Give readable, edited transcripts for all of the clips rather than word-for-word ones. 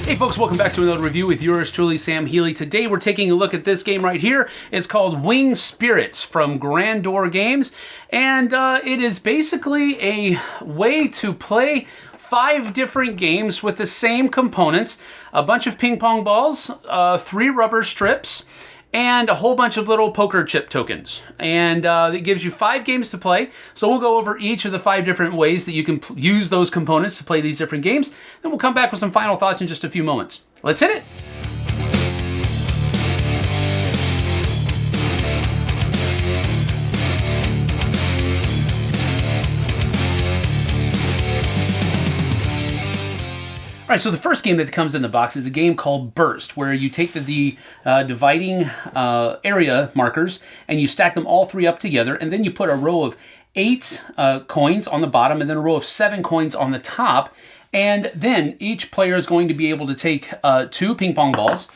Hey folks, welcome back to another review with yours truly, Sam Healey. Today we're taking a look at this game right here. It's called Winged Spirits from Grandoor Games, and it is basically a way to play 5 different games with the same components: a bunch of ping pong balls, 3 rubber strips, and a whole bunch of little poker chip tokens. And it gives you 5 games to play. So we'll go over each of the 5 different ways that you can use those components to play these different games. Then we'll come back with some final thoughts in just a few moments. Let's hit it. All right, so the first game that comes in the box is a game called Burst, where you take the dividing area markers and you stack them all 3 up together, and then you put a row of 8 coins on the bottom and then a row of 7 coins on the top. And then each player is going to be able to take 2 ping pong balls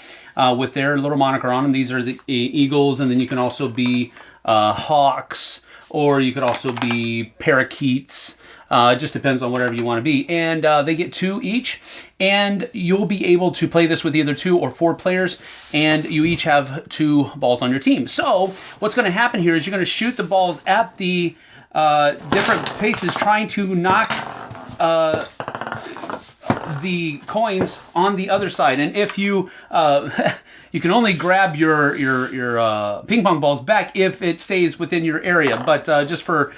with their little moniker on them. These are the eagles, and then you can also be hawks, or you could also be parakeets. It just depends on whatever you want to be. And they get 2 each, and you'll be able to play this with either 2 or 4 players, and you each have 2 balls on your team. So what's going to happen here is you're going to shoot the balls at the different paces, trying to knock the coins on the other side. And if you you can only grab your ping pong balls back if it stays within your area. But just for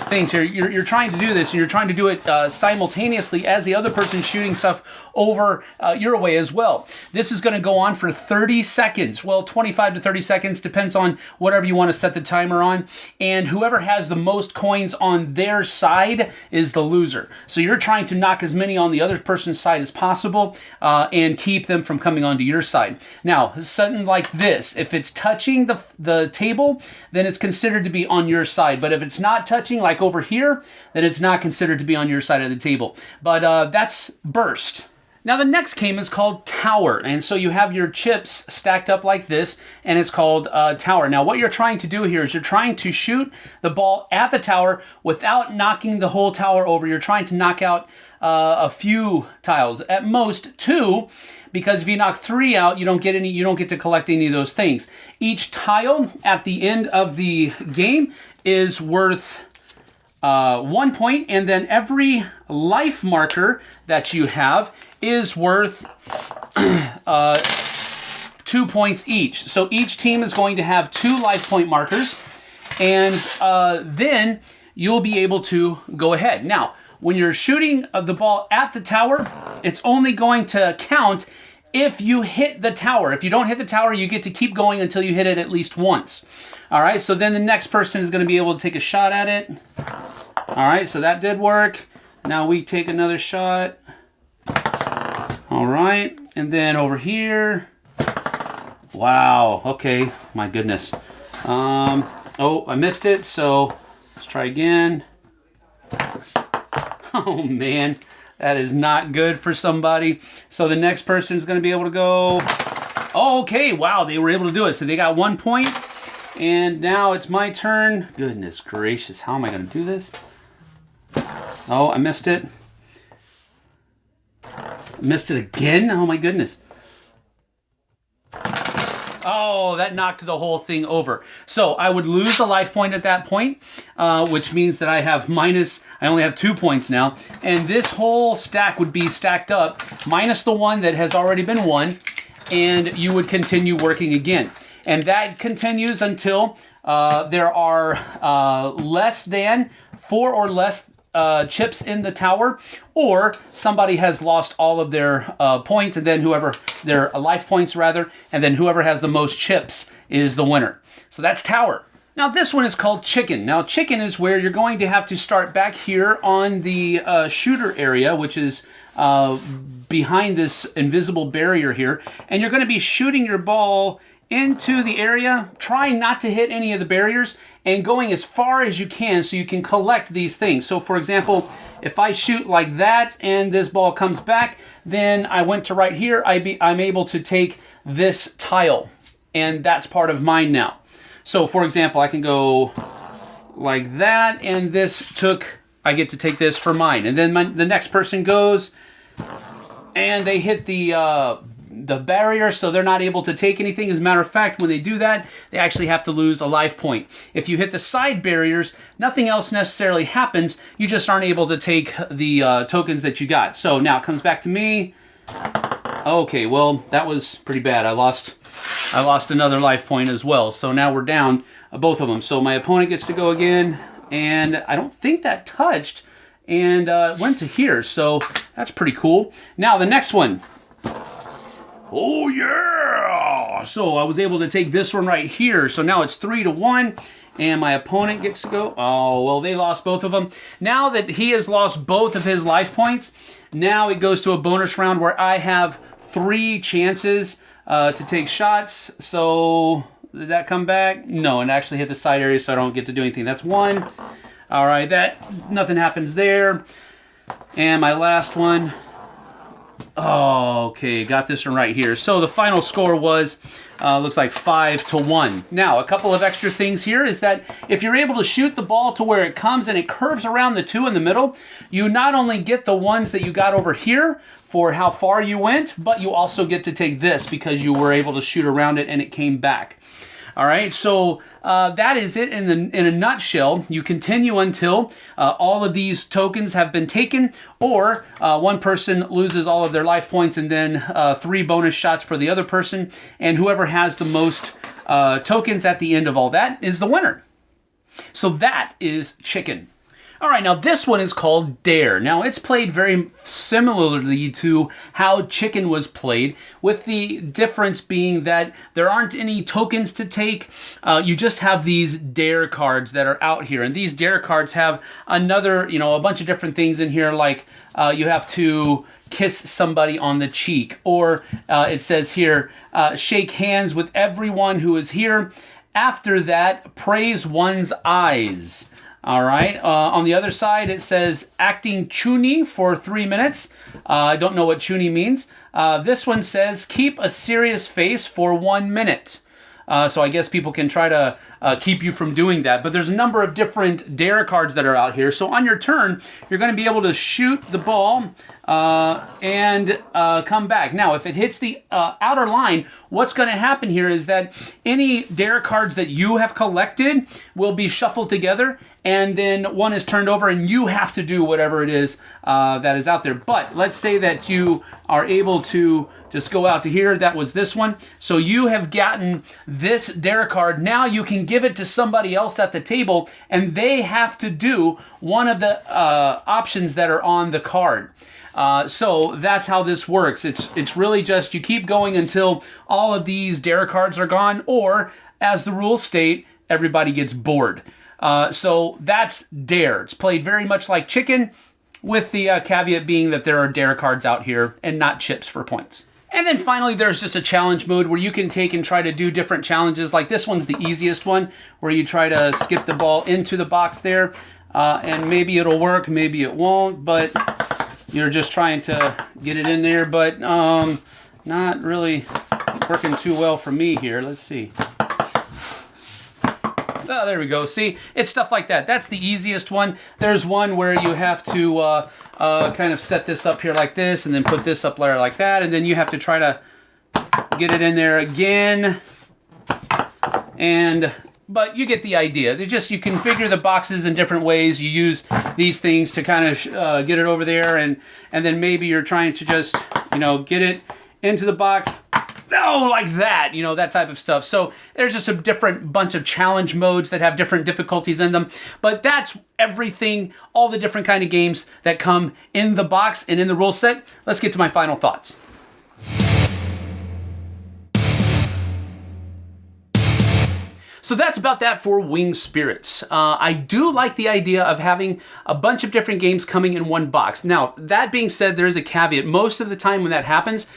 things here, you're trying to do this, and you're trying to do it simultaneously as the other person's shooting stuff over your way as well. This is going to go on for 30 seconds. Well, 25 to 30 seconds, depends on whatever you want to set the timer on. And whoever has the most coins on their side is the loser. So you're trying to knock as many on the other person's side as possible and keep them from coming onto your side. Now, something like this, if it's touching the table, then it's considered to be on your side. But if it's not touching, like over here, then it's not considered to be on your side of the table. But that's Burst. Now the next game is called Tower, and so you have your chips stacked up like this, and it's called Tower. Now what you're trying to do here is you're trying to shoot the ball at the tower without knocking the whole tower over. You're trying to knock out a few tiles, at most 2, because if you knock 3 out, you don't get to collect any of those things. Each tile at the end of the game is worth 1 point, and then every life marker that you have is worth 2 points each. So each team is going to have 2 life point markers, and then you'll be able to go ahead. Now, when you're shooting the ball at the tower, it's only going to count if you hit the tower. If you don't hit the tower, you get to keep going until you hit it at least once. All right, so then the next person is going to be able to take a shot at it. All right, so that did work. Now we take another shot. All right, and then over here. Wow, okay, my goodness. Oh, I missed it, so let's try again. Oh man, that is not good for somebody. So the next person is going to be able to go. Oh, okay, wow, they were able to do it. So they got 1 point, and now it's my turn. Goodness gracious, how am I going to do this? Oh, I missed it. Missed it again? Oh my goodness. Oh, that knocked the whole thing over. So I would lose a life point at that point, which means that I only have 2 points now. And this whole stack would be stacked up, minus the one that has already been won, and you would continue working again. And that continues until there are less than 4 or less chips in the tower, or somebody has lost all of their points, and then their life points rather, and then whoever has the most chips is the winner. So that's Tower. Now this one is called Chicken. Now Chicken is where you're going to have to start back here on the shooter area, which is behind this invisible barrier here, and you're going to be shooting your ball into the area, trying not to hit any of the barriers, and going as far as you can so you can collect these things. So for example, if I shoot like that and this ball comes back, then I went to right here, I'm able to take this tile, and that's part of mine now. So for example, I can go like that, and I get to take this for mine. And then the next person goes, and they hit the barrier, so they're not able to take anything. As a matter of fact, when they do that, they actually have to lose a life point. If you hit the side barriers, nothing else necessarily happens. You just aren't able to take the tokens that you got. So now it comes back to me. Okay, well, that was pretty bad. I lost another life point as well. So now we're down both of them. So my opponent gets to go again, and I don't think that touched, and went to here. So that's pretty cool. Now the next one. Oh yeah! So I was able to take this one right here. So now it's 3-1, and my opponent gets to go. Oh, well, they lost both of them. Now that he has lost both of his life points, now it goes to a bonus round where I have 3 chances to take shots. So did that come back? No, and actually hit the side area, so I don't get to do anything. That's 1. All right, nothing happens there. And my last one. Oh, okay, got this one right here. So the final score was, looks like 5-1. Now, a couple of extra things here is that if you're able to shoot the ball to where it comes and it curves around the 2 in the middle, you not only get the ones that you got over here for how far you went, but you also get to take this because you were able to shoot around it and it came back. All right, so that is it in a nutshell. You continue until all of these tokens have been taken, or one person loses all of their life points, and then 3 bonus shots for the other person, and whoever has the most tokens at the end of all that is the winner. So that is Chicken. All right, now this one is called Dare. Now it's played very similarly to how Chicken was played, with the difference being that there aren't any tokens to take. You just have these Dare cards that are out here, and these Dare cards have another, a bunch of different things in here, like you have to kiss somebody on the cheek, or it says here, shake hands with everyone who is here. After that, praise one's eyes. All right, on the other side, it says acting chuni for 3 minutes. I don't know what chuni means. This one says keep a serious face for 1 minute. So I guess people can try to keep you from doing that. But there's a number of different Dare cards that are out here. So on your turn, you're going to be able to shoot the ball and come back. Now, if it hits the outer line, what's going to happen here is that any Dare cards that you have collected will be shuffled together, and then one is turned over, and you have to do whatever it is that is out there. But let's say that you are able to just go out to here. That was this one. So you have gotten this Dare card. Now you can give it to somebody else at the table, and they have to do one of the options that are on the card. So that's how this works. It's really just you keep going until all of these Dare cards are gone, or as the rules state, everybody gets bored. So that's Dare. It's played very much like Chicken, with the caveat being that there are Dare cards out here and not chips for points. And then finally, there's just a challenge mode where you can take and try to do different challenges. Like this one's the easiest one, where you try to skip the ball into the box there, and maybe it'll work, maybe it won't, but you're just trying to get it in there, but not really working too well for me here. Let's see. Oh, there we go. See, it's stuff like that. That's the easiest one. There's one where you have to kind of set this up here like this, and then put this up there like that, and then you have to try to get it in there again. But you get the idea. You configure the boxes in different ways. You use these things to kind of get it over there, and then maybe you're trying to just get it into the box. Oh, like that, that type of stuff. So there's just a different bunch of challenge modes that have different difficulties in them. But that's everything, all the different kind of games that come in the box and in the rule set. Let's get to my final thoughts. So that's about that for Winged Spirits. I do like the idea of having a bunch of different games coming in one box. Now, that being said, there is a caveat. Most of the time when that happens,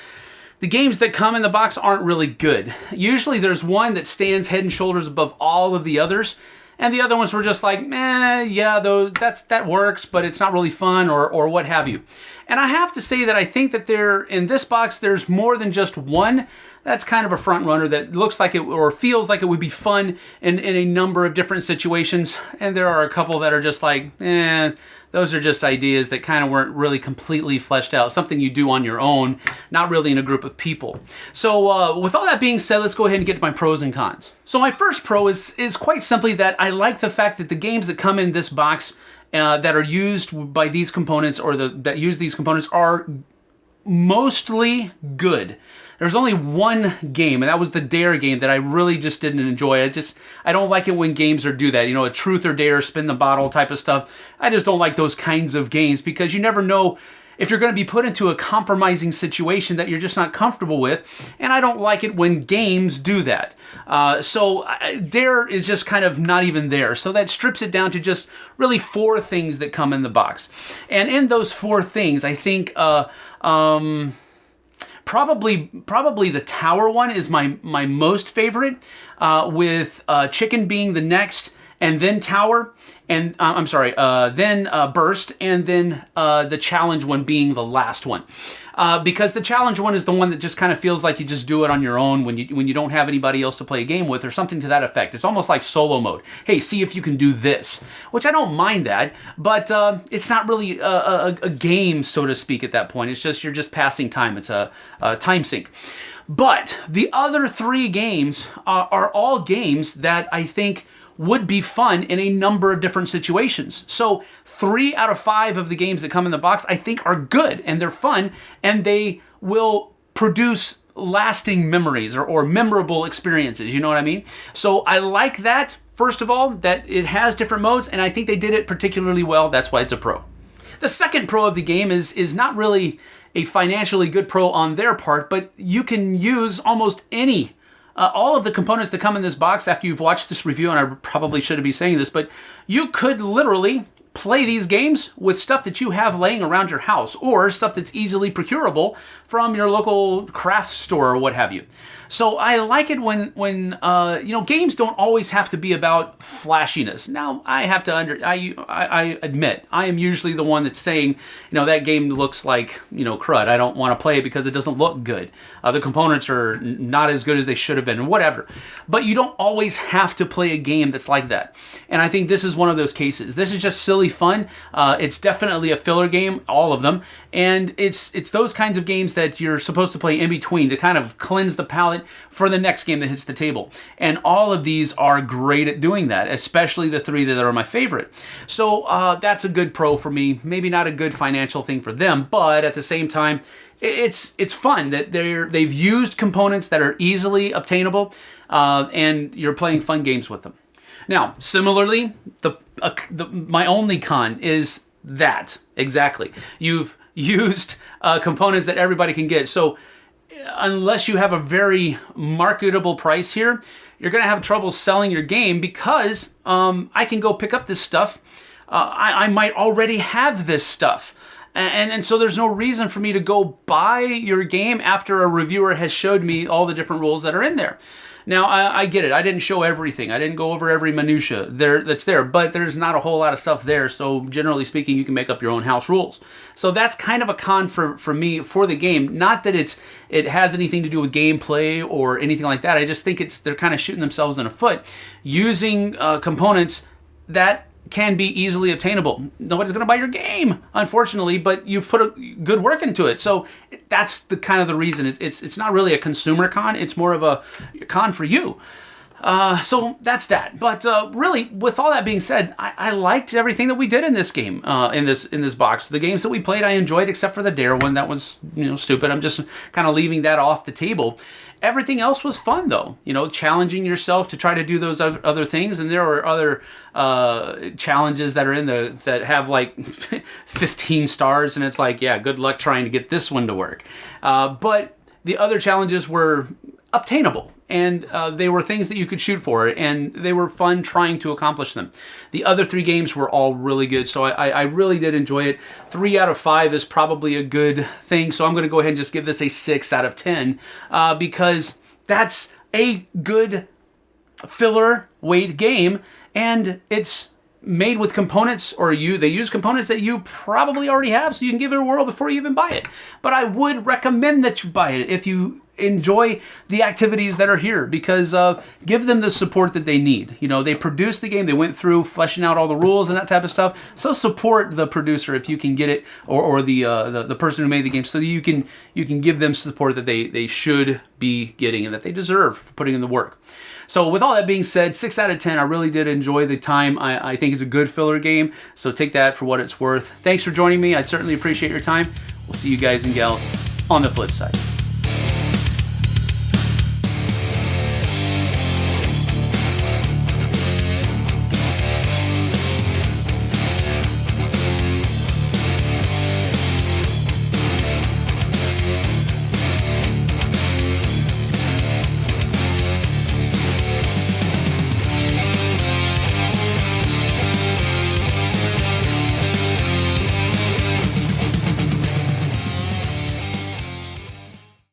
the games that come in the box aren't really good. Usually there's one that stands head and shoulders above all of the others, and the other ones were just like, yeah, though that works, but it's not really fun, or what have you. And I have to say that I think that in this box, there's more than just one that's kind of a front runner that looks like it or feels like it would be fun in a number of different situations. And there are a couple that are just like, those are just ideas that kind of weren't really completely fleshed out. Something you do on your own, not really in a group of people. So with all that being said, let's go ahead and get to my pros and cons. So my first pro is quite simply that I like the fact that the games that come in this box that are used by these components, or that use these components, are mostly good. There's only one game, and that was the dare game, that I really just didn't enjoy. I don't like it when games do that. A truth or dare, spin the bottle type of stuff. I just don't like those kinds of games, because you never know if you're going to be put into a compromising situation that you're just not comfortable with, and I don't like it when games do that. So dare is just kind of not even there. So that strips it down to just really 4 things that come in the box. And in those 4 things, I think probably the tower one is my most favorite, with chicken being the next, and then tower, and then burst, and then the challenge one being the last one. Because the challenge one is the one that just kind of feels like you just do it on your own when you don't have anybody else to play a game with, or something to that effect. It's almost like solo mode. Hey, see if you can do this, which I don't mind that, but it's not really a game, so to speak, at that point. It's just, you're just passing time. It's a time sink. But the other 3 games are all games that I think would be fun in a number of different situations. So 3 out of 5 of the games that come in the box I think are good, and they're fun, and they will produce lasting memories or memorable experiences, you know what I mean? So I like that, first of all, that it has different modes, and I think they did it particularly well. That's why it's a pro. The second pro of the game is not really a financially good pro on their part, but you can use almost any all of the components that come in this box after you've watched this review, and I probably shouldn't be saying this, but you could literally play these games with stuff that you have laying around your house, or stuff that's easily procurable from your local craft store or what have you. So I like it when games don't always have to be about flashiness. Now I have to I admit I am usually the one that's saying, that game looks like crud. I don't want to play it because it doesn't look good. The components are not as good as they should have been, or whatever. But you don't always have to play a game that's like that. And I think this is one of those cases. This is just silly fun. It's definitely a filler game, all of them, and it's those kinds of games that you're supposed to play in between to kind of cleanse the palate for the next game that hits the table. And all of these are great at doing that, especially the 3 that are my favorite. So that's a good pro for me. Maybe not a good financial thing for them, but at the same time, it's fun that they've used components that are easily obtainable, and you're playing fun games with them. Now, similarly, my only con is that, exactly. You've used components that everybody can get. So unless you have a very marketable price here, you're going to have trouble selling your game, because I can go pick up this stuff. I might already have this stuff. And so there's no reason for me to go buy your game after a reviewer has showed me all the different rules that are in there. Now, I get it. I didn't show everything. I didn't go over every minutia that's there, but there's not a whole lot of stuff there. So generally speaking, you can make up your own house rules. So that's kind of a con for me for the game. Not that it has anything to do with gameplay or anything like that. I just think they're kind of shooting themselves in the foot using components that can be easily obtainable. Nobody's going to buy your game, unfortunately, but you've put a good work into it. So that's the kind of the reason. It's not really a consumer con. It's more of a con for you. So that's that. But really, with all that being said, I liked everything that we did in this game, in this box. The games that we played, I enjoyed, except for the Dare one. That was stupid. I'm just kind of leaving that off the table. Everything else was fun, though. Challenging yourself to try to do those other things, and there are other challenges that are that have like 15 stars, and it's like, yeah, good luck trying to get this one to work. But the other challenges were obtainable, and they were things that you could shoot for, and they were fun trying to accomplish them. The other 3 games were all really good, so I really did enjoy it. 3 out of 5 is probably a good thing, so I'm going to go ahead and just give this a 6 out of 10, because that's a good filler weight game, and it's made with components, they use components that you probably already have, so you can give it a whirl before you even buy it. But I would recommend that you buy it if you enjoy the activities that are here, because give them the support that they need. You know, they produced the game, they went through fleshing out all the rules and that type of stuff. So support the producer if you can get it, or the person who made the game, so that you can give them support that they should be getting and that they deserve for putting in the work. So with all that being said, 6 out of 10, I really did enjoy the time. I think it's a good filler game, so take that for what it's worth. Thanks for joining me. I certainly appreciate your time. We'll see you guys and gals on the flip side.